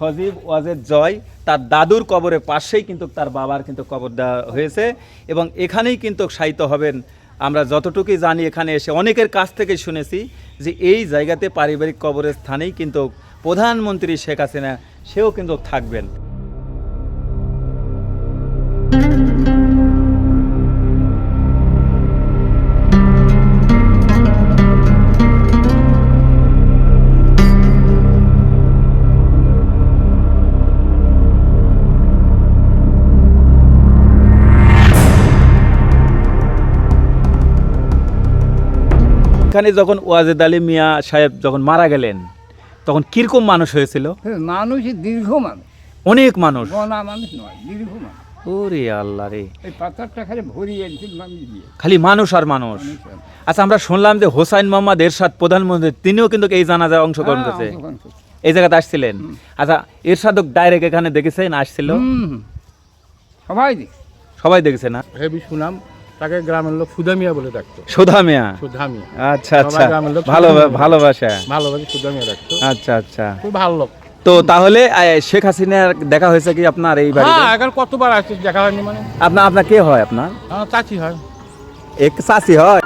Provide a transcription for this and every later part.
সজীব ওয়াজেদ জয় তার দাদুর কবরের পাশেই কিন্তু তার বাবার কিন্তু কবর দেওয়া হয়েছে এবং এখানেই কিন্তু শায়িত হবেন। আমরা যতটুকুই জানি এখানে এসে অনেকের কাছ থেকে শুনেছি যে এই জায়গাতে পারিবারিক কবরের স্থানেই কিন্তু প্রধানমন্ত্রী শেখ হাসিনা সেও কিন্তু থাকবেন। এখানে যখন ওয়াজেদ আলী মিয়া সাহেব যখন মারা গেলেন তখন কিরকম মানুষ হয়েছিল? মানুষই দীর্ঘ মানুষ, অনেক মানুষ, গণা মানুষ নয়, দীর্ঘ মানুষ। ওরে আল্লাহ রে, এই পাথরটা খালি ভরিয়ে মানুষ দিয়ে খালি মানুষ আর মানুষ। আচ্ছা, আমরা শুনলাম যে হোসাইন মোহাম্মদ এরশাদ প্রধানমন্ত্রী তিনিও কিন্তু এই জানাজায় অংশগ্রহণ করছে, এই জায়গাতে আসছিলেন। আচ্ছা, এরশাদ ডাইরেক্ট এখানে দেখেছেন আসছিল? সবাই দেখেছে না? হেবি সুনাম, তাকে গ্রামের লোক সুধা মিয়া বলে ডাকতো। সুধা মিয়া? সুধা মিয়া, আচ্ছা আচ্ছা, ভালোবাসা। ভালোবাসা, সুধা মিয়া ডাকতো। আচ্ছা আচ্ছা, খুব ভালো লোক। তো তাহলে শেখ হাসিনার দেখা হয়েছে কি আপনার এই বাড়িতে? হ্যাঁ, এখন কতবার আসছে, দেখা হয়নি। মানে আপনার কে হয়? আপনার চাচি হয়, এক চাচি হয়।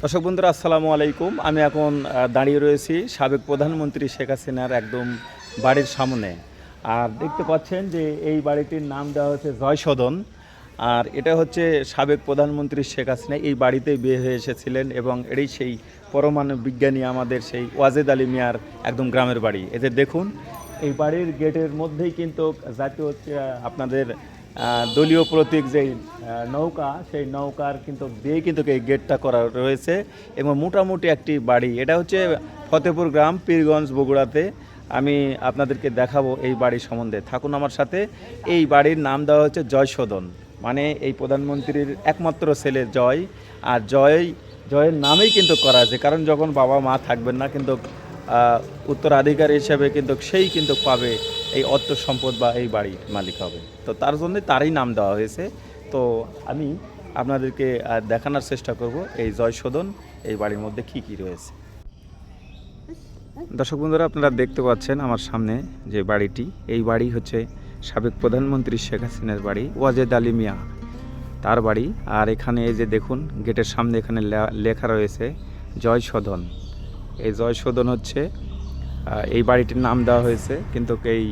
দর্শক বন্ধুরা, আসসালামু আলাইকুম। আমি এখন দাঁড়িয়ে রয়েছি সাবেক প্রধানমন্ত্রী শেখ হাসিনার একদম বাড়ির সামনে। আর দেখতে পাচ্ছেন যে এই বাড়িটির নাম দেওয়া হচ্ছে জয় সদন। আর এটা হচ্ছে সাবেক প্রধানমন্ত্রী শেখ হাসিনা এই বাড়িতেই বিয়ে হয়ে এসেছিলেন এবং এটাই সেই পরমাণু বিজ্ঞানী আমাদের সেই ওয়াজেদ আলী মিয়ার একদম গ্রামের বাড়ি। এদের দেখুন, এই বাড়ির গেটের মধ্যেই কিন্তু জাতীয় আপনাদের দলীয় প্রতীক যেই নৌকা, সেই নৌকার কিন্তু দিয়ে কিন্তু এই গেটটা করা রয়েছে এবং মোটামুটি একটি বাড়ি। এটা হচ্ছে ফতেপুর গ্রাম, পীরগঞ্জ, বগুড়াতে। আমি আপনাদেরকে দেখাবো এই বাড়ির সম্বন্ধে, থাকুন আমার সাথে। এই বাড়ির নাম দেওয়া হচ্ছে জয় সদন, মানে এই প্রধানমন্ত্রীর একমাত্র ছেলে জয়। আর জয়ের নামেই কিন্তু করা আছে, কারণ যখন বাবা মা থাকবেন না কিন্তু উত্তরাধিকারী হিসেবে কিন্তু সেই কিন্তু পাবে এই অর্থ সম্পদ বা এই বাড়ির মালিক হবে। তো তার জন্য তারই নাম দেওয়া হয়েছে। তো আমি আপনাদেরকে দেখানোর চেষ্টা করব এই জয় সদন, এই বাড়ির মধ্যে কী কী রয়েছে। দর্শক বন্ধুরা, আপনারা দেখতে পাচ্ছেন আমার সামনে যে বাড়িটি, এই বাড়ি হচ্ছে সাবেক প্রধানমন্ত্রী শেখ হাসিনার বাড়ি, ওয়াজেদ আলী মিয়া তার বাড়ি। আর এখানে এই যে দেখুন গেটের সামনে এখানে লেখা রয়েছে জয় সদন। এই জয় সদন হচ্ছে এই বাড়িটির নাম দেওয়া হয়েছে, কিন্তু এই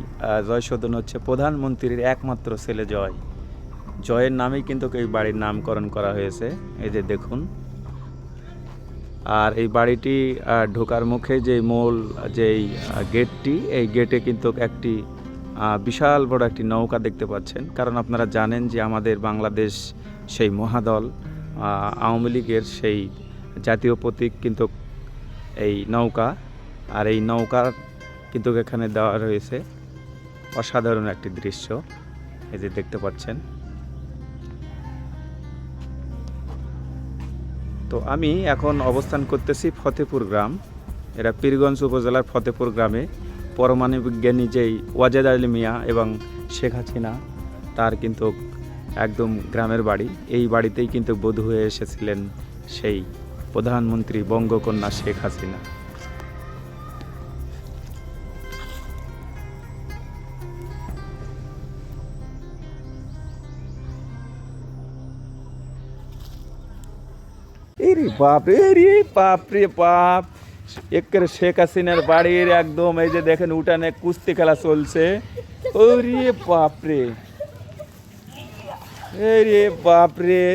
জয় সদন হচ্ছে প্রধানমন্ত্রীর একমাত্র ছেলে জয়ের নামেই কিন্তু এই বাড়ির নামকরণ করা হয়েছে। এই যে দেখুন। আর এই বাড়িটি ঢোকার মুখে যে মূল যেই গেটটি, এই গেটে কিন্তু একটি বিশাল বড় একটি নৌকা দেখতে পাচ্ছেন। কারণ আপনারা জানেন যে আমাদের বাংলাদেশ সেই মহাদল আওয়ামী লীগের সেই জাতীয় প্রতীক কিন্তু এই নৌকা। আর এই নৌকার কিন্তু এখানে দেওয়া রয়েছে অসাধারণ একটি দৃশ্য, এই যে দেখতে পাচ্ছেন। তো আমি এখন অবস্থান করতেছি ফতেপুর গ্রাম, এটা পীরগঞ্জ উপজেলার ফতেপুর গ্রামে। পরমাণু বিজ্ঞানী যেই ওয়াজেদ আলী মিয়া এবং শেখ হাসিনা তার কিন্তু একদম গ্রামের বাড়ি। এই বাড়িতেই কিন্তু বধূ হয়ে এসেছিলেন সেই প্রধানমন্ত্রী বঙ্গকন্যা শেখ হাসিনা। বাপ একের শেখ হাসিনার বাড়ির একদম এই যে দেখেন উঠানে কুস্তি খেলা চলছে। ওরে বাপরে, রে বাপরে,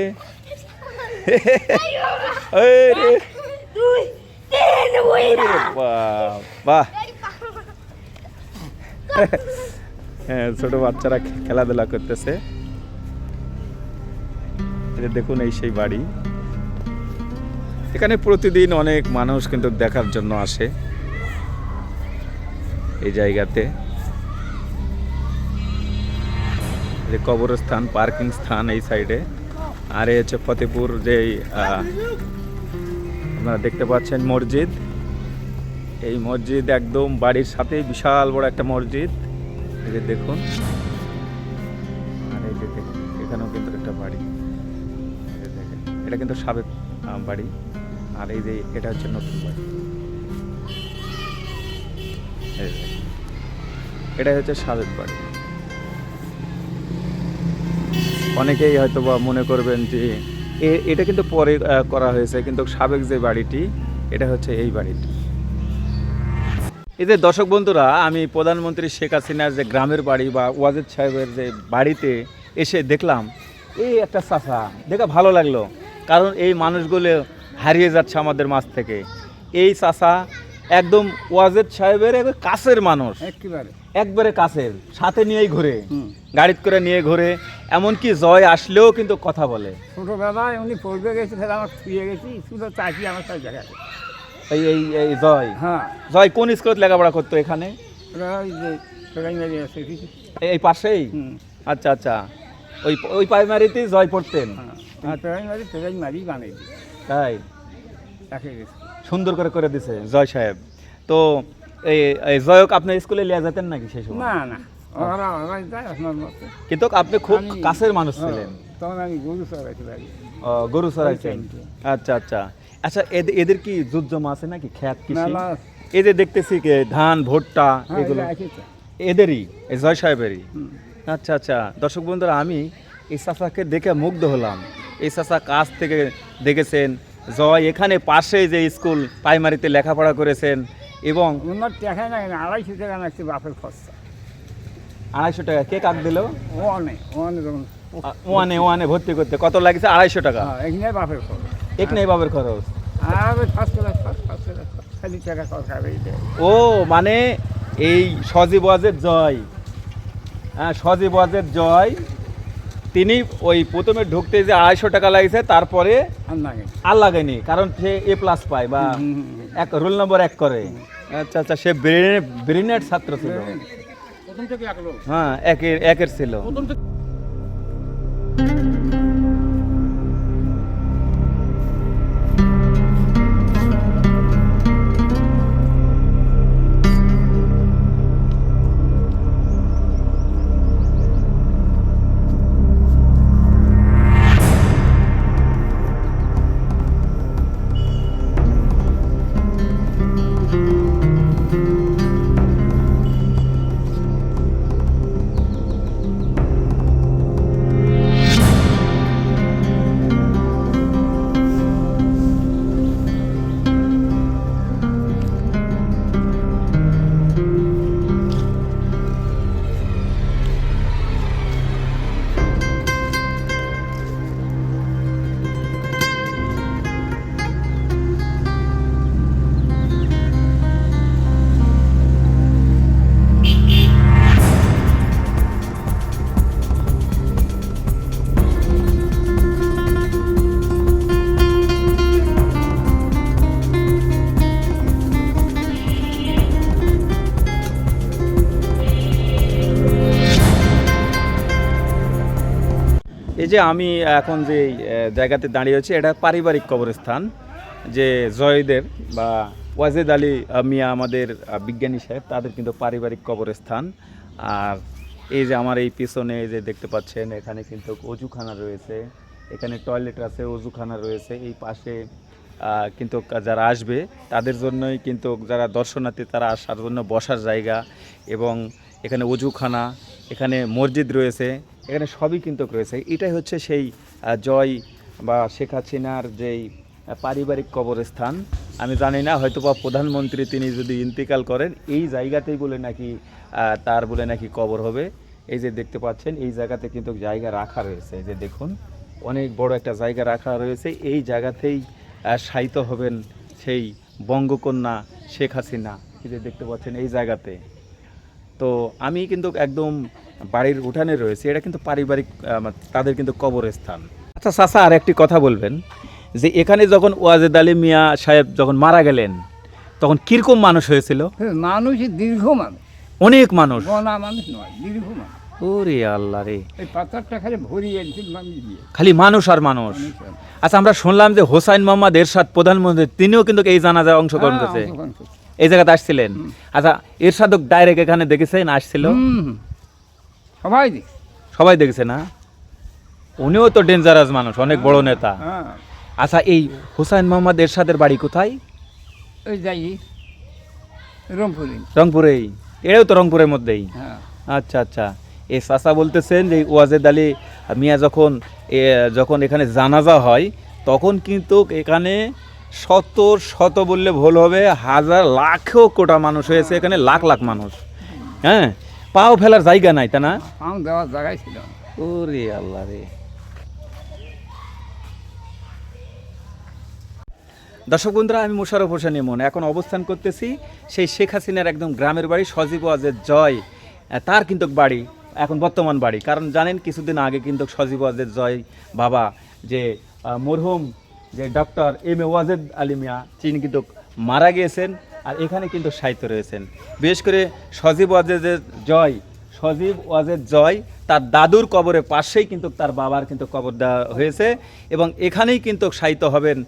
বাহ। হ্যাঁ, ছোট বাচ্চারা খেলাধুলা করতেছে। দেখুন এই সেই বাড়ি। এখানে প্রতিদিন অনেক মানুষ কিন্তু দেখার জন্য আসে এই জায়গাতে। কবরস্থান, পার্কিং স্থান এই সাইডে। আর এই হচ্ছে ফতেপুর যেই আপনারা দেখতে পাচ্ছেন মসজিদ। এই মসজিদ একদম বাড়ির সাথে বিশাল বড় একটা মসজিদ, এই যে দেখুন। আর এই যে দেখুন এখানেও কিন্তু একটা বাড়ি, এটা কিন্তু সাবেক বাড়ি। আর এই যে এটা হচ্ছে নতুন বাড়ি। এটা হচ্ছে সাবেক বাড়ি। অনেকেই হয়তো বা মনে করবেন যে এটা কিন্তু পরে করা হয়েছে, কিন্তু সাবেক যে বাড়িটি এটা হচ্ছে এই বাড়িটি। এদের দর্শক বন্ধুরা, আমি প্রধানমন্ত্রী শেখ হাসিনার যে গ্রামের বাড়ি বা ওয়াজেদ সাহেবের যে বাড়িতে এসে দেখলাম এই একটা চাচা, দেখে ভালো লাগলো, কারণ এই মানুষগুলো হারিয়ে যাচ্ছে আমাদের মাঝ থেকে। এই চাচা একদম ওয়াজেদ সাহেবের একবার কাছের মানুষ, একবারে কাছের, সাথে নিয়েই ঘুরে, গাড়িতে করে নিয়ে ঘুরে, এমনকি জয় আসলেও কিন্তু কথা বলে। ছোটবেলায় উনি পড়বে গেছে, ফেলে আমার শুয়ে গেছি, শুধু চাকরি আমার সাথে দেখাচ্ছে। এই এই এই জয়, হ্যাঁ, জয় কোন স্কুলে লেখাপড়া করতো? এখানে ওই যে প্রাইমারি আছে, এই পাশেই? আচ্ছা আচ্ছা, ওই ওই প্রাইমারিতেই জয় পড়তেন? প্রাইমারি বানাই তাই একে গেছে। সুন্দর করে দিছে জয় সাহেব। তো এই জয়ক আপনি স্কুলে লিয়ে যেতেন নাকি সেই সময়? না না, ওরা যায় আপনার মতো। কিন্তু আপনি খুব কাছের মানুষ ছিলেন। তখন আমি গরু চড়াইতে পারি। ও, গরু চড়াইছেন। আচ্ছা আচ্ছা আচ্ছা, এদের কি জুত জমা আছে নাকি, খ্যাত কৃষি? এই যে দেখতেছি কে ধান ভুট্টা এগুলো এদেরই, এই জয় সাহেবেরই? আচ্ছা আচ্ছা, দর্শক বন্ধুরা, আমি এই চাচাকে দেখে মুগ্ধ হলাম। এই চাচা কাছ থেকে দেখেছেন জয় এখানে পাশে যে স্কুল প্রাইমারিতে লেখাপড়া করেছেন, এবং ওনার টাকা না, 250 টাকা নাকি বাপের খরচা। 250 টাকা কে কাক দিল? ওয়ানে ওয়ানে ভর্তি করতে কত লাগছে? 250 টাকা। এখানে বাপের খরচ, এক নেই বাবের খরচ। আর ওই 500 খালি টাকা সরকার দেয়। ও মানে এই সজীব ওয়াজেদ জয়, হ্যাঁ সজীব ওয়াজেদ জয়, তিনি ওই প্রথমে ঢুকতে যে 250 টাকা লাগছে, তারপরে আর লাগেনি, কারণ সে A+ পায় বা এক রোল নম্বর 1 করে। আচ্ছা আচ্ছা, সে ব্রিলিয়ান্ট ছাত্র ছিল, হ্যাঁ একের ছিল। এই যে আমি এখন যে জায়গাতে দাঁড়িয়ে আছি, এটা পারিবারিক কবরস্থান, যে জয়দের বা ওয়াজেদ আলী মিয়া আমাদের বিজ্ঞানী সাহেব, তাদের কিন্তু পারিবারিক কবরস্থান। আর এই যে আমার এই পিছনে যে দেখতে পাচ্ছেন, এখানে কিন্তু অজুখানা রয়েছে, এখানে টয়লেট আছে, অজুখানা রয়েছে। এই পাশে কিন্তু যারা আসবে তাদের জন্যই কিন্তু, যারা দর্শনার্থী তারা আসার জন্য বসার জায়গা, এবং এখানে অজুখানা, এখানে মসজিদ রয়েছে, এখানে সবই কিন্তু রয়েছে। এটাই হচ্ছে সেই জয় বা শেখ হাসিনার যেই পারিবারিক কবরস্থান। আমি জানি না, হয়তো বা প্রধানমন্ত্রী তিনি যদি ইন্তেকাল করেন, এই জায়গাতেই বলে নাকি তার বলে নাকি কবর হবে। এই যে দেখতে পাচ্ছেন, এই জায়গাতে কিন্তু জায়গা রাখা রয়েছে, যে দেখুন অনেক বড় একটা জায়গা রাখা রয়েছে। এই জায়গাতেই শায়িত হবেন সেই বঙ্গকন্যা শেখ হাসিনা, এই যে দেখতে পাচ্ছেন এই জায়গাতে। তো আমি কিন্তু একদম বাড়ির উঠানে রয়েছে, এটা কিন্তু পারিবারিক তাদের কিন্তু কবরস্থান। আচ্ছা চাচা, আর একটি কথা বলবেন, যে এখানে যখন ওয়াজেদ আলী মিয়া সাহেব যখন মারা গেলেন, তখন কিরকম মানুষ হয়েছিল? মানুষ দীর্ঘ মানুষ, অনেক মানুষ, মানুষ নয়, দীর্ঘ মানুষ। ওরে আল্লাহ রে, এই পাথরটা খালি ভরিয়ে দিয়ে খালি মানুষ আর মানুষ। আচ্ছা, আমরা শুনলাম যে হোসাইন মোহাম্মদ এরশাদ প্রধানমন্ত্রী, তিনিও কিন্তু এই জানাজায় অংশগ্রহণ করছে, এই জায়গাতে আসছিলেন। আচ্ছা, এরশাদ ডাইরেক্ট এখানে দেখেছেন, আসছিল? সবাই দেখেছে না? উনিও তো ডেঞ্জারাস মানুষ, অনেক বড় নেতা। আচ্ছা, এই হোসাইন মোহাম্মদ এরশাদের বাড়ি কোথায়? ওই যাই রংপুরে। রংপুরেই? এটাও তো রংপুরের মধ্যেই। আচ্ছা আচ্ছা, এই চাচা বলতেছেন যে ওয়াজেদ আলী মিয়া যখন এখানে জানাজা হয় তখন কিন্তু এখানে শত বললে ভুল হবে, হাজার লাখও কোটা মানুষ হয়েছে, এখানে লাখ লাখ মানুষ। হ্যাঁ, পাও ফেলার জায়গা নাই, তা না? পাম দেওয়ার জায়গায় ছিল না। ওরে আল্লাহ রে। দর্শক বন্ধুরা, আমি মোশাররফ হোসেন ইমন এখন অবস্থান করতেছি সেই শেখ হাসিনার একদম গ্রামের বাড়ি সজীব ওয়াজেদ জয়, তার কিন্তু বাড়ি, এখন বর্তমান বাড়ি। কারণ জানেন কিছুদিন আগে কিন্তু সজীব ওয়াজেদ জয় বাবা যে মরহুম যে doctor M A Wazed Ali মিয়া তিনি কিন্তু মারা গিয়েছেন, আর এখানে কিন্তু সাহিত্য রয়েছেন। বিশেষ করে সজীব ওয়াজেদ জয় তার দাদুর কবরের পাশেই কিন্তু তার বাবার কিন্তু কবর দেওয়া হয়েছে, এবং এখানেই কিন্তু সাহিত্য হবেন।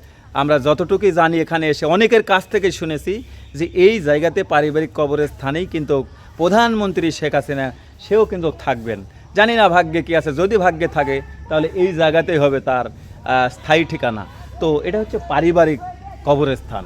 আমরা যতটুকুই জানি, এখানে এসে অনেকের কাছ থেকে শুনেছি যে এই জায়গাতে পারিবারিক কবরের স্থানেই কিন্তু প্রধানমন্ত্রী শেখ হাসিনা সেও কিন্তু থাকবেন। জানি না ভাগ্যে কি আছে, যদি ভাগ্যে থাকে তাহলে এই জায়গাতেই হবে তার স্থায়ী ঠিকানা। তো এটা হচ্ছে পারিবারিক কবরস্থান।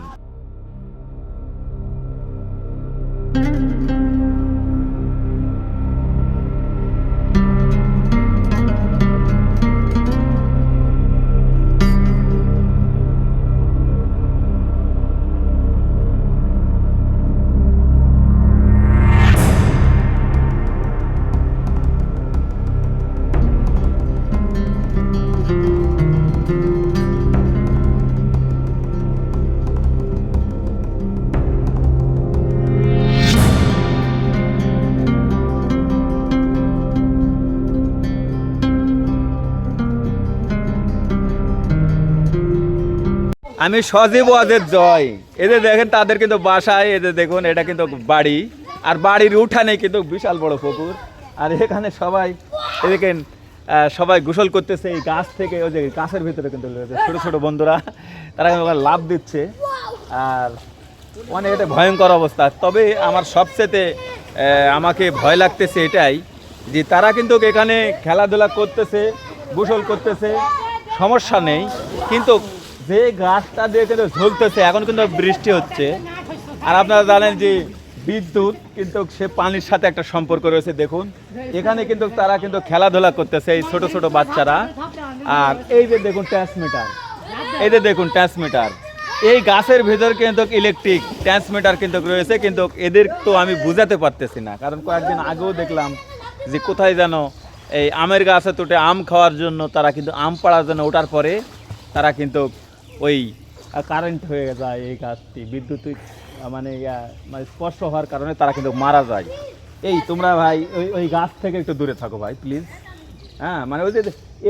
আমি সজীব ওয়াজেদ জয়, এদের দেখেন তাদের কিন্তু বাসায়, এদের দেখুন এটা কিন্তু বাড়ি, আর বাড়ির উঠানে কিন্তু বিশাল বড় পুকুর। আর এখানে সবাই দেখেন সবাই গোসল করতেছে এই গাছ থেকে, ওই যে গাছের ভিতরে কিন্তু ছোট ছোট বন্ধুরা তারা কিন্তু লাভ দিচ্ছে, আর অনেক এটা ভয়ঙ্কর অবস্থা। তবে আমার সবচেয়ে আমাকে ভয় লাগতেছে এটাই যে তারা কিন্তু এখানে খেলাধুলা করতেছে, গোসল করতেছে, সমস্যা নেই, কিন্তু যে গাছটা দিয়ে কিন্তু ঝুলতেছে, এখন কিন্তু বৃষ্টি হচ্ছে, আর আপনারা জানেন যে বিদ্যুৎ কিন্তু সে পানির সাথে একটা সম্পর্ক রয়েছে। দেখুন এখানে কিন্তু তারা কিন্তু খেলাধুলা করতেছে এই ছোট ছোট বাচ্চারা। আর এই যে দেখুন ট্রান্সমিটার, এই যে দেখুন ট্রান্সমিটার, এই গাছের ভেতর কিন্তু ইলেকট্রিক ট্রান্সমিটার কিন্তু রয়েছে, কিন্তু এদের তো আমি বুঝাতে পারতেছি না। কারণ কয়েকদিন আগেও দেখলাম যে কোথায় যেন এই আমের গাছে তোটে আম খাওয়ার জন্য তারা কিন্তু আম পাড়ার জন্য ওঠার পরে তারা কিন্তু ওই কারেন্ট হয়ে যায়, এই গাছটি বিদ্যুৎ মানে স্পর্শ হওয়ার কারণে তারা কিন্তু মারা যায়। এই তোমরা ভাই ওই গাছ থেকে একটু দূরে থাকো ভাই প্লিজ। হ্যাঁ, মানে ওই যে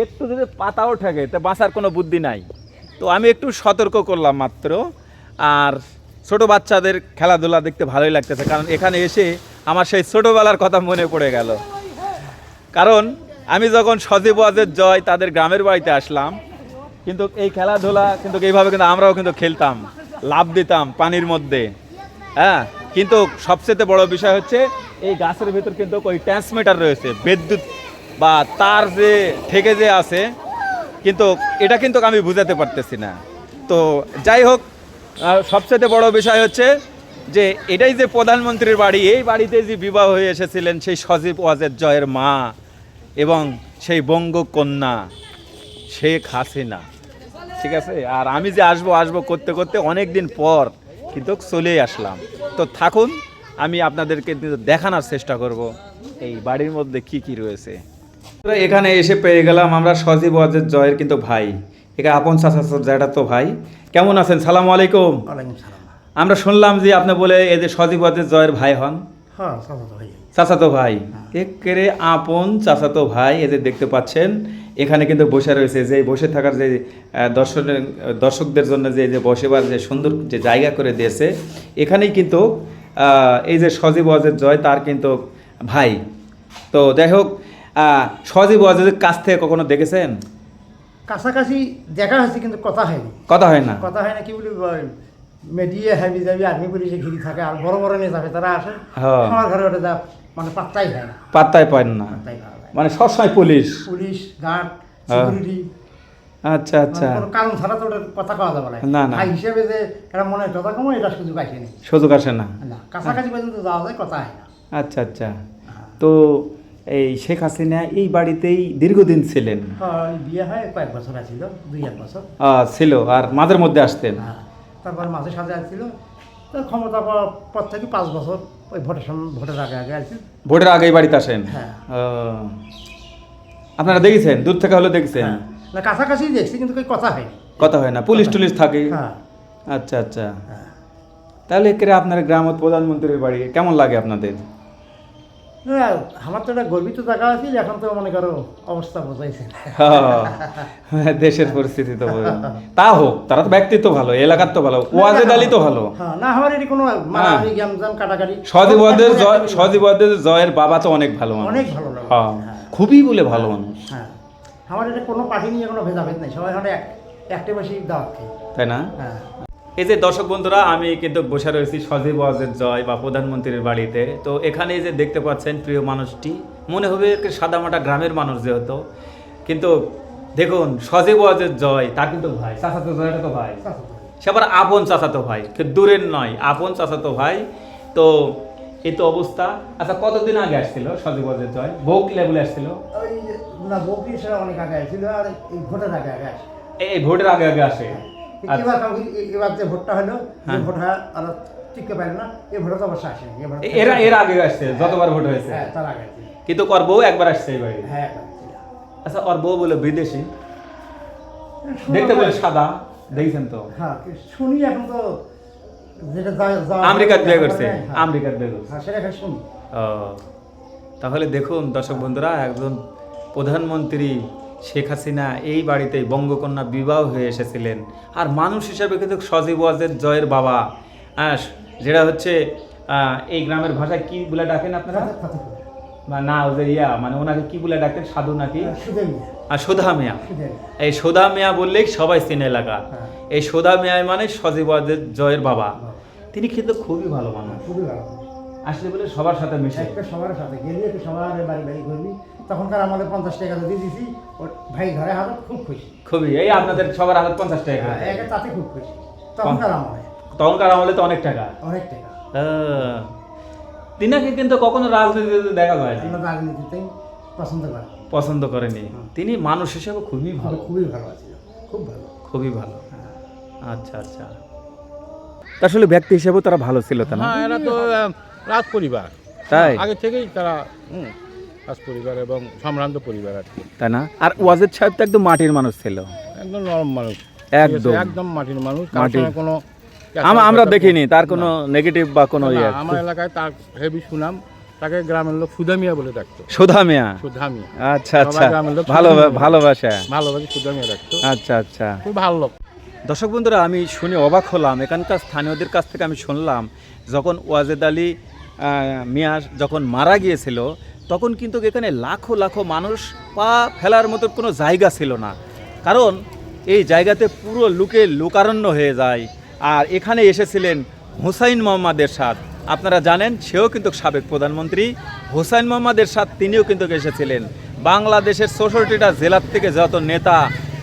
একটু যদি পাতাও ঠেকে তা বাঁচার কোনো বুদ্ধি নাই। তো আমি একটু সতর্ক করলাম মাত্র। আর ছোট বাচ্চাদের খেলাধুলা দেখতে ভালোই লাগতেছে, কারণ এখানে এসে আমার সেই ছোটোবেলার কথা মনে পড়ে গেল। কারণ আমি যখন সজীব ওয়াজেদ জয় তাদের গ্রামের বাড়িতে আসলাম, কিন্তু এই খেলাধুলা কিন্তু এইভাবে কিন্তু আমরাও কিন্তু খেলতাম, লাফ দিতাম পানির মধ্যে। হ্যাঁ, কিন্তু সবচেয়ে বড় বিষয় হচ্ছে এই গাছের ভিতর কিন্তু ওই ট্রান্সমিটার রয়েছে, বিদ্যুৎ বা তার যে থেকে যে আছে, কিন্তু এটা কিন্তু আমি বুঝাতে পারতেছি না। তো যাই হোক, সবচেয়ে বড় বিষয় হচ্ছে যে এটাই যে প্রধানমন্ত্রীর বাড়ি, এই বাড়িতে যে বিবাহ হয়ে এসেছিলেন সেই সজীব ওয়াজেদ জয়ের মা এবং সেই বঙ্গকন্যা শেখ হাসিনা। ঠিক আছে, আর আমি যে আসবো করতে করতে অনেক দিন পর কিন্তু চলেই আসলাম। তো থাকুন, আমি আপনাদেরকে দেখানোর চেষ্টা করব এই বাড়ির মধ্যে কি কি রয়েছে। এখানে এসে পেয়ে গেলাম আমরা সজীব ওয়াজেদ জয়ের কিন্তু ভাই, এখানে আপন চাচা তো ভাই। কেমন আছেন? সালাম আলাইকুম। আমরা শুনলাম যে আপনি বলে এই যে সজীব ওয়াজেদ জয়ের ভাই হন। হ্যাঁ, চাচাতো ভাই, একেবারে আপন চাচাতো ভাই। এদের দেখতে পাচ্ছেন এখানে কিন্তু বসে রয়েছে, যে বসে থাকার যে দর্শকদের জন্য যে বসেবার যে সুন্দর যে জায়গা করে দিয়েছে, এখানেই কিন্তু এই যে সজীব ওয়াজেদ জয় তার কিন্তু ভাই। তো যাই হোক, সজীব ওয়াজেদের কাছ থেকে কখনো দেখেছেন? কাছাকাছি দেখা হয়েছে, কিন্তু কথা হয়নি। কথা হয় না কি বলি, মেডিয়া হাবি যাবি আর্মি পুলিশে ঘিরি থাকে, আর বড় বড় নেতা তারা আসে, হ্যাঁ, আমার ঘরে ওটা মানে পাত্তাই হয় না, পাত্তাই পায় না, মানে সবসময় পুলিশ গার্ড সিকিউরিটি। আচ্ছা আচ্ছা, কোনো কারণ ছাড়া তো ওটার কথা কওয়া যাবে না না, ভাই হিসেবে যে এটা মনে হয় কথা কম, এটা সুযোগ আসেনি, সুযোগ আসে না, কাছাকাছি পর্যন্ত যাওয়া যায়, কথা হয় না। আচ্ছা আচ্ছা। তো এই শেখ হাসিনা এই বাড়িতেই দীর্ঘদিন ছিলেন? হ্যাঁ, বিয়ে হয় কয়েক বছর আছিল, 2-1 বছর। ছিল, আর মাঝের মধ্যে আসতেন? হ্যাঁ, তারপর মাঝে সাথে আসছিল। তো ক্ষমতা পাওয়ার পর থেকে 5 বছর ওই ভোটের আগে আগে আসছিল। ভোটের আগেই বাড়িতে আসেন? হ্যাঁ। আপনারা দেখেছেন, দূর থেকে হলে দেখছেন? হ্যাঁ, না কাছাকাছি দেখছি কিন্তু કોઈ কথা হয়নি। কথা হয় না, পুলিশ টুলিশ থাকে? হ্যাঁ। আচ্ছা আচ্ছা। তাহলে একেবারে আপনার গ্রাম প্রধানমন্ত্রীর বাড়ি কেমন লাগে আপনাদের? হ্যাঁ, আমার তো একটা গর্বিত জায়গা আছে, এখন তো মনে করো অবস্থা বোঝাইছে। হ্যাঁ, দেশের পরিস্থিতি তো তা হোক, তারা তো ব্যক্তিত্ব ভালো, এলাকার তো ভালো, ওয়াজেদ আলী তো ভালো। হ্যাঁ, না হওয়ার এটি কোনো মারামারি গ্যামজাম কাটাকাটি। সজীব ওয়াজেদ জয়ের বাবা তো অনেক ভালো মানুষ। অনেক ভালো লাগে। হ্যাঁ, খুবই বলে ভালো মানুষ। হ্যাঁ, আমার এটা কোনো পার্টি নিয়ে কোনো ভেদাভেদ নেই, সবাই হলে একটা বেশি দাওয়াত খাই। তাই না? হ্যাঁ। এই যে দর্শক বন্ধুরা, আমি কিন্তু বসে রয়েছি সজীব ওয়াজেদ জয় বা প্রধানমন্ত্রীর বাড়িতে। তো এখানে যে দেখতে পাচ্ছেন প্রিয় মানুষটি, মনে হবে সাদামাটা গ্রামের মানুষ যেহেতু, কিন্তু দেখুন সজীব ওয়াজেদ জয় তার কিন্তু ভাই, চাচাতো জয়টা তো ভাই, সে আবার আপন চাচাতো ভাই, দূরের নয়, আপন চাচাতো ভাই। তো এই তো অবস্থা। আচ্ছা, কতদিন আগে আসছিল সজীব ওয়াজেদ জয়? বউক লেভেলে আসছিল? ওই না, বকরি সেটা অনেক আগে আসছিল, আর এই ভোটের আগে আগে আসে। এই ভোটের আগে আগে আসে? এবার যে ভোটটা হলো, হ্যাঁ। ভোট হয় আর টিকতে পারে না, এই ভোটে তো অবশ্যই আসেনি। এর আগে আসছে যতবার ভোট হয়েছে? হ্যাঁ, তার আগে আসছে। কিন্তু ওর বউ একবার আসছে এই বাড়ি? হ্যাঁ। আচ্ছা, ওর বউ বলে বিদেশি, দেখতে বলে সাদা, দেখছেন তো? হ্যাঁ, শুনি এখন তো যেটা আমেরিকার বিয়ে করছে? হ্যাঁ। আমেরিকার বিয়ে করছে? হ্যাঁ, সেটা এখন শুনি। ও, তাহলে দেখুন দর্শক বন্ধুরা, একজন প্রধানমন্ত্রী শেখ হাসিনা এই বাড়িতেই বঙ্গকন্যা বিবাহ হয়ে এসেছিলেন। আর মানুষ হিসাবে কিন্তু সজীব ওয়াজেদ জয়ের বাবা, যেটা হচ্ছে এই গ্রামের ভাষায় কি বলে ডাকেন আপনারা? বা না, ওই যে মানে ওনাকে কি বলে ডাকেন, সাধু নাকি? আর সুধা মিয়া। এই সুধা মিয়া বললেই সবাই চিনে এলাকা। এই সুধা মিয়া মানে সজীব ওয়াজেদ জয়ের বাবা। তিনি কিন্তু খুবই ভালো মানুষ, খুবই ভালো। আসলে বলে সবার সাথে মিশে, সবার সাথে গেলি, একটু সবার বাড়ি বাড়ি ঘুরবি। তখনকার আমাদের 50 টাকা দিয়ে দিয়েছি, ওর ভাই ঘরে হালত খুব খুশি। খুবই, এই আপনাদের সবার হাতে 50 টাকা? তাতে খুব খুশি তখনকার আমলে। তখনকার আমলে তো অনেক টাকা। অনেক টাকা। তিনাকে কিন্তু কখনো রাজনীতিতে দেখা যায় না, রাজনীতিতে পছন্দ করেনি। তিনি মানুষ হিসেবে খুবই ভালো, খুবই ভালো আছে, খুব ভালো, খুবই ভালো। আচ্ছা আচ্ছা, আসলে ব্যক্তি হিসেবেও তারা ভালো ছিল, তা না? হ্যাঁ, এরা তো রাজ পরিবার, তাই আগে থেকেই তারা রাজ পরিবার এবং সম্ভ্রান্ত পরিবার আর কি, তাই না? আর ওয়াজেদ সাহেব তো একদম মাটির মানুষ ছিল, একদম নরম মানুষ, একদম মাটির মানুষ। কোনো আমরা দেখিনি তার কোনো নেগেটিভ বা কোনো ইয়ে। আমার এলাকায় তার হেভি সুনাম, তাকে গ্রামের লোক সুধা মিয়া বলে ডাকতো। সুধা মিয়া? সুধা মিয়া। আচ্ছা আচ্ছা, ভালোবাসা, ভালোবাসা, সুধা মিয়া ডাকতো। আচ্ছা আচ্ছা, খুব ভালো লোক। দর্শক বন্ধুরা, আমি শুনে অবাক হলাম। এখানকার স্থানীয়দের কাছ থেকে আমি শুনলাম, যখন ওয়াজেদ আলী মিয়া যখন মারা গিয়েছিল, তখন কিন্তু এখানে লাখো লাখো মানুষ পা ফেলার মতো কোনো জায়গা ছিল না, কারণ এই জায়গাতে পুরো লোকারণ্য হয়ে যায়। আর এখানে এসেছিলেন হুসাইন মোহাম্মদ এরশাদ, আপনারা জানেন সেও কিন্তু সাবেক প্রধানমন্ত্রী। হুসাইন মোহাম্মদ এরশাদ তিনিও কিন্তু এসেছিলেন। বাংলাদেশের 64টা জেলার থেকে যত নেতা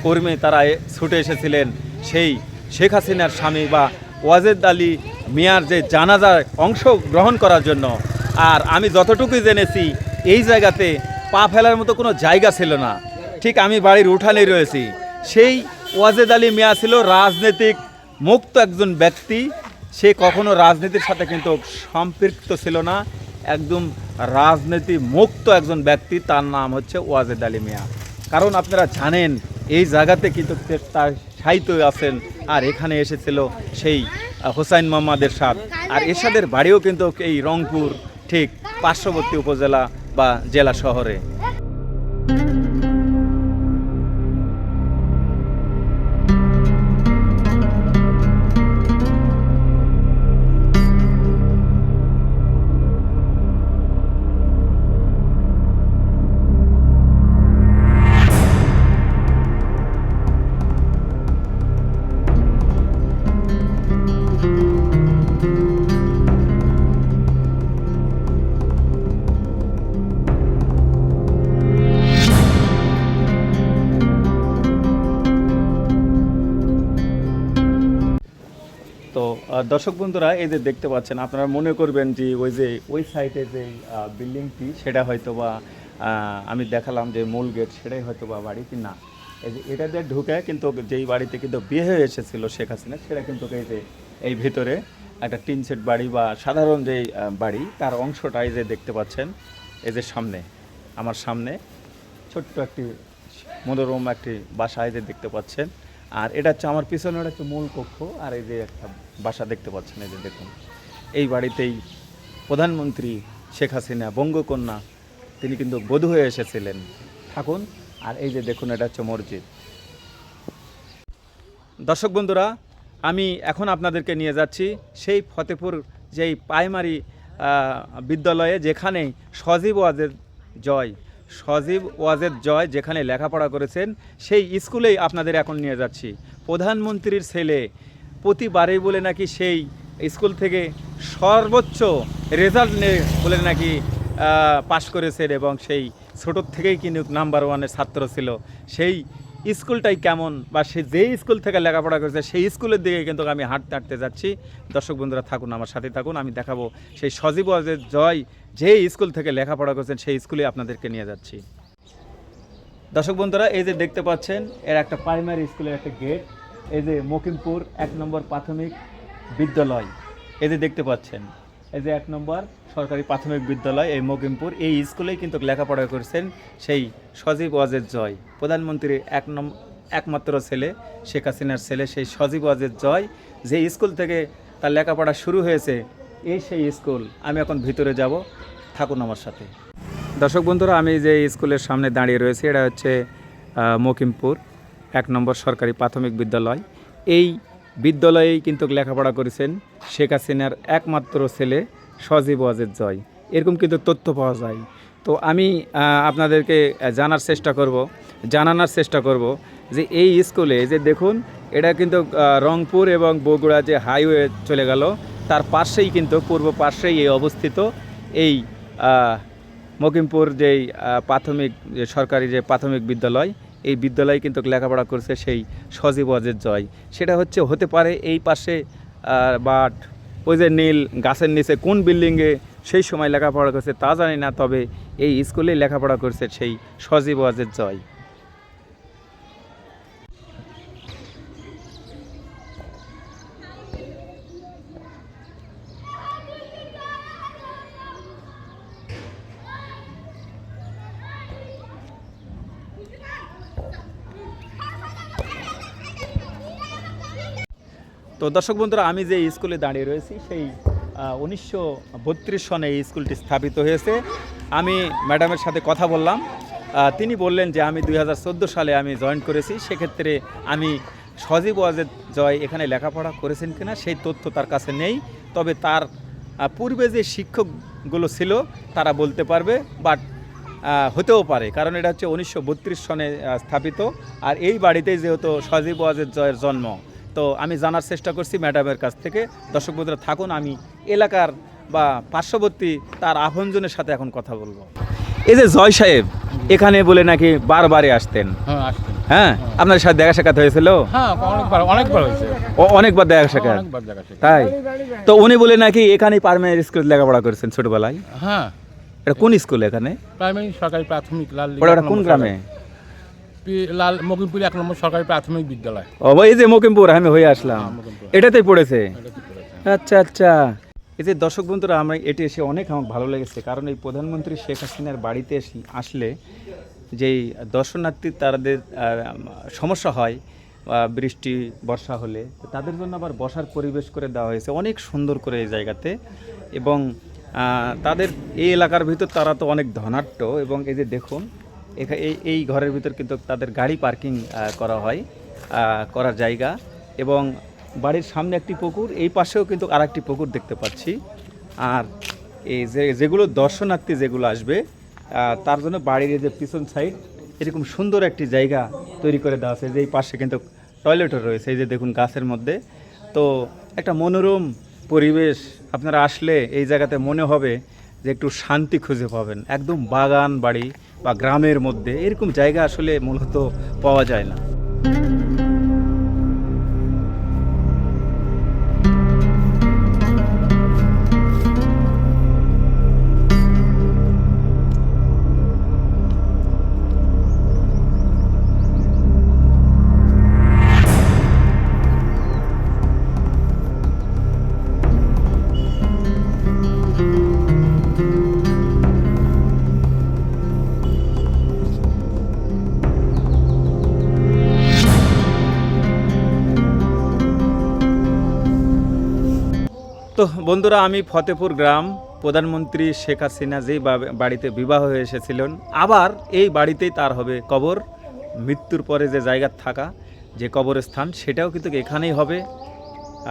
কর্মী তারা ছুটে এসেছিলেন সেই শেখ হাসিনার স্বামী বা ওয়াজেদ আলী মিয়ার যে জানাজায় অংশগ্রহণ করার জন্য। আর আমি যতটুকুই জেনেছি, এই জায়গাতে পা ফেলার মতো কোনো জায়গা ছিল না। ঠিক আমি বাড়ির উঠানেই রয়েছি। সেই ওয়াজেদ আলী মিয়া ছিল রাজনৈতিক মুক্ত একজন ব্যক্তি, সে কখনো রাজনীতির সাথে কিন্তু সম্পৃক্ত ছিল না, একদম রাজনীতি মুক্ত একজন ব্যক্তি, তার নাম হচ্ছে ওয়াজেদ আলী মিয়া। কারণ আপনারা জানেন এই জায়গাতে কিন্তু তার সাহিত্য আছেন। আর এখানে এসেছিল সেই হুসাইন মোহাম্মদ এরশাদ। আর এরশাদের বাড়িও কিন্তু এই রংপুর ঠিক পার্শ্ববর্তী উপজেলা বা জেলা শহরে। দর্শক বন্ধুরা এই যে দেখতে পাচ্ছেন, আপনারা মনে করবেন যে ওই সাইডে যে বিল্ডিংটি সেটা হয়তো বা আমি দেখালাম যে মূল গেট, সেটাই হয়তো বা বাড়িটি না। এই যে এটা দিয়ে ঢুকে কিন্তু যেই বাড়িতে কিন্তু বিয়ে হয়ে এসেছিল শেখ হাসিনা, সেটা কিন্তু এই যে এই ভিতরে একটা টিন সেট বাড়ি বা সাধারণ যেই বাড়ি, তার অংশটা এই যে দেখতে পাচ্ছেন। এই যে সামনে, আমার সামনে ছোট্ট একটি মনোরম একটি বাসা এই যে দেখতে পাচ্ছেন। আর এটা হচ্ছে আমার পিছনে, ওটা হচ্ছে মূল কক্ষ। আর এই যে একটা বাসা দেখতে পাচ্ছেন, এই যে দেখুন, এই বাড়িতেই প্রধানমন্ত্রী শেখ হাসিনা বঙ্গকন্যা তিনি কিন্তু বধূ হয়ে এসেছিলেন। থাকুন। আর এই যে দেখুন, এটা হচ্ছে মসজিদ। দর্শক বন্ধুরা, আমি এখন আপনাদেরকে নিয়ে যাচ্ছি সেই ফতেপুর যেই প্রাইমারি বিদ্যালয়ে, যেখানে সজীব ওয়াজেদ জয় যেখানে লেখাপড়া করেছেন, সেই স্কুলেই আপনাদের এখন নিয়ে যাচ্ছি। প্রধানমন্ত্রীর ছেলে প্রতিবারেই বলে নাকি সেই স্কুল থেকে সর্বোচ্চ রেজাল্ট নিয়ে বলে নাকি পাশ করেছেন, এবং সেই ছোটোর থেকেই কিন্তু নাম্বার ওয়ানের ছাত্র ছিল। সেই স্কুলটাই কেমন, বা সে যেই স্কুল থেকে লেখাপড়া করেছে সেই স্কুলের দিকে কিন্তু আমি হাঁটতে হাঁটতে যাচ্ছি। দর্শক বন্ধুরা থাকুন, আমার সাথে থাকুন, আমি দেখাবো সেই সজীব ওয়াজেদ জয় যেই স্কুল থেকে লেখাপড়া করেছেন সেই স্কুলে আপনাদেরকে নিয়ে যাচ্ছি। দর্শক বন্ধুরা, এই যে দেখতে পাচ্ছেন, এর একটা প্রাইমারি স্কুলের একটা গেট। এই যে মকিমপুর 1 নম্বর প্রাথমিক বিদ্যালয়, এই যে দেখতে পাচ্ছেন, এই যে 1 নম্বর সরকারি প্রাথমিক বিদ্যালয় এই মকিমপুর, এই স্কুলেই কিন্তু লেখাপড়া করেছেন সেই সজীব ওয়াজেদ জয়, প্রধানমন্ত্রীর একমাত্র ছেলে, শেখ হাসিনার ছেলে, সেই সজীব ওয়াজেদ জয়। যে স্কুল থেকে তার লেখাপড়া শুরু হয়েছে, এই সেই স্কুল। আমি এখন ভিতরে যাব, থাকুন আমার সাথে। দর্শক বন্ধুরা, আমি যে স্কুলের সামনে দাঁড়িয়ে রয়েছি, এটা হচ্ছে মকিমপুর 1 নম্বর সরকারি প্রাথমিক বিদ্যালয়। এই বিদ্যালয়েই কিন্তু লেখাপড়া করেছেন শেখ হাসিনার একমাত্র ছেলে সজীব ওয়াজেদ জয়, এরকম কিন্তু তথ্য পাওয়া যায়। তো আমি আপনাদেরকে জানানোর চেষ্টা করব যে এই স্কুলে, যে দেখুন, এটা কিন্তু রংপুর এবং বগুড়া যে হাইওয়ে চলে গেল, তার পাশেই কিন্তু পূর্ব পাশেই এই অবস্থিত এই মকিমপুর যেই সরকারি যে প্রাথমিক বিদ্যালয়, এই বিদ্যালয়ে কিন্তু লেখাপড়া করছে সেই সজীব ওয়াজেদ জয়। সেটা হতে পারে এই পাশে, বাট ওই যে নীল গাছের নিচে কোন বিল্ডিংয়ে সেই সময় লেখাপড়া করছে তা জানি না, তবে এই স্কুলেই লেখাপড়া করছে সেই সজীব ওয়াজেদ জয়। তো দর্শক বন্ধুরা, আমি যে স্কুলে দাঁড়িয়ে রয়েছি, সেই 1932 সনে এই স্কুলটি স্থাপিত হয়েছে। আমি ম্যাডামের সাথে কথা বললাম, তিনি বললেন যে আমি 2014 সালে আমি জয়েন করেছি। সেক্ষেত্রে আমি সজীব ওয়াজেদ জয় এখানে লেখাপড়া করেছেন কিনা সেই তথ্য তার কাছে নেই, তবে তার পূর্বে যে শিক্ষকগুলো ছিল তারা বলতে পারবে, বাট হতেও পারে, কারণ এটা হচ্ছে 1932 সনে স্থাপিত। আর এই বাড়িতেই যেহেতু সজীব ওয়াজেদ জয়ের জন্ম, তো আমি জানার চেষ্টা করছি ম্যাডামের কাছ থেকে। দর্শক বন্ধুরা থাকুন, আমি এলাকার বা পার্শ্ববর্তী তার আপনজনের সাথে এখন কথা বলবো। এই যে জয় সাহেব এখানে বলে নাকি বারবারই আসতেন, হ্যাঁ, আপনার সাথে দেখা সাক্ষাৎ হয়েছিল? অনেকবার হয়েছে, অনেকবার দেখা সাক্ষাৎ, তাই? তো উনি বলে নাকি এখানেই প্রাইমারি স্কুল লেখাপড়া করেছেন ছোটবেলায়। হ্যাঁ, এটা কোন স্কুল? এখানে প্রাইমারি সরকারি প্রাথমিক কোন গ্রামে? মকিমপুর 1 নম্বর সরকারি প্রাথমিক বিদ্যালয়। ও, এই যে মকিমপুর আমি হয়ে আসলাম, এটাতেই পড়েছে। আচ্ছা আচ্ছা। এই যে দর্শক বন্ধুরা, আমরা এটি এসে অনেক আমার ভালো লেগেছে, কারণ এই প্রধানমন্ত্রী শেখ হাসিনার বাড়িতে আসলে যেই দর্শনার্থী তাদের সমস্যা হয় বৃষ্টি বর্ষা হলে, তাদের জন্য আবার বসার পরিবেশ করে দেওয়া হয়েছে অনেক সুন্দর করে এই জায়গাতে। এবং তাদের এই এলাকার ভিতর তারা তো অনেক ধনাঢ্য, এবং এই যে দেখুন এই ঘরের ভিতর কিন্তু তাদের গাড়ি পার্কিং করার জায়গা, এবং বাড়ির সামনে একটি পুকুর, এই পাশেও কিন্তু আর একটি পুকুর দেখতে পাচ্ছি। আর এই যেগুলো দর্শনার্থী যেগুলো আসবে তার জন্য বাড়ির যে পিছন সাইড এরকম সুন্দর একটি জায়গা তৈরি করে দেওয়া আছে, যে এই পাশে কিন্তু টয়লেটও রয়েছে, এই যে দেখুন গাছের মধ্যে। তো একটা মনোরম পরিবেশ, আপনারা আসলে এই জায়গাতে মনে হবে যে একটু শান্তি খুঁজে পাবেন। একদম বাগান বাড়ি বা গ্রামের মধ্যে এরকম জায়গা আসলে মূলত পাওয়া যায় না। তো বন্ধুরা, আমি ফতেপুর গ্রাম, প্রধানমন্ত্রী শেখ হাসিনা যেই বাড়িতে বিবাহ হয়ে এসেছিলেন, আবার এই বাড়িতেই তার হবে কবর। মৃত্যুর পরে যে জায়গা থাকা, যে কবরস্থান, সেটাও কিন্তু এখানেই হবে।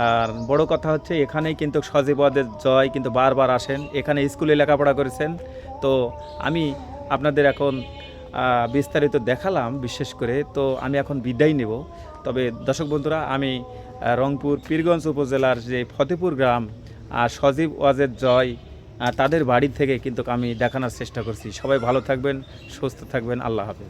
আর বড় কথা হচ্ছে, এখানেই কিন্তু সজীব ওয়াজেদ জয় কিন্তু বারবার আসেন, এখানে স্কুলে লেখাপড়া করেছেন। তো আমি আপনাদের এখন বিস্তারিত দেখালাম বিশেষ করে। তো আমি এখন বিদায় নেব। তবে দর্শক বন্ধুরা, আমি রংপুর পীরগঞ্জ উপজেলার যে ফতেপুর গ্রাম আর সজীব ওয়াজেদ জয় তাদের বাড়ি থেকে কিন্তু আমি দেখানোর চেষ্টা করছি। সবাই ভালো থাকবেন, সুস্থ থাকবেন। আল্লাহ হাফেজ।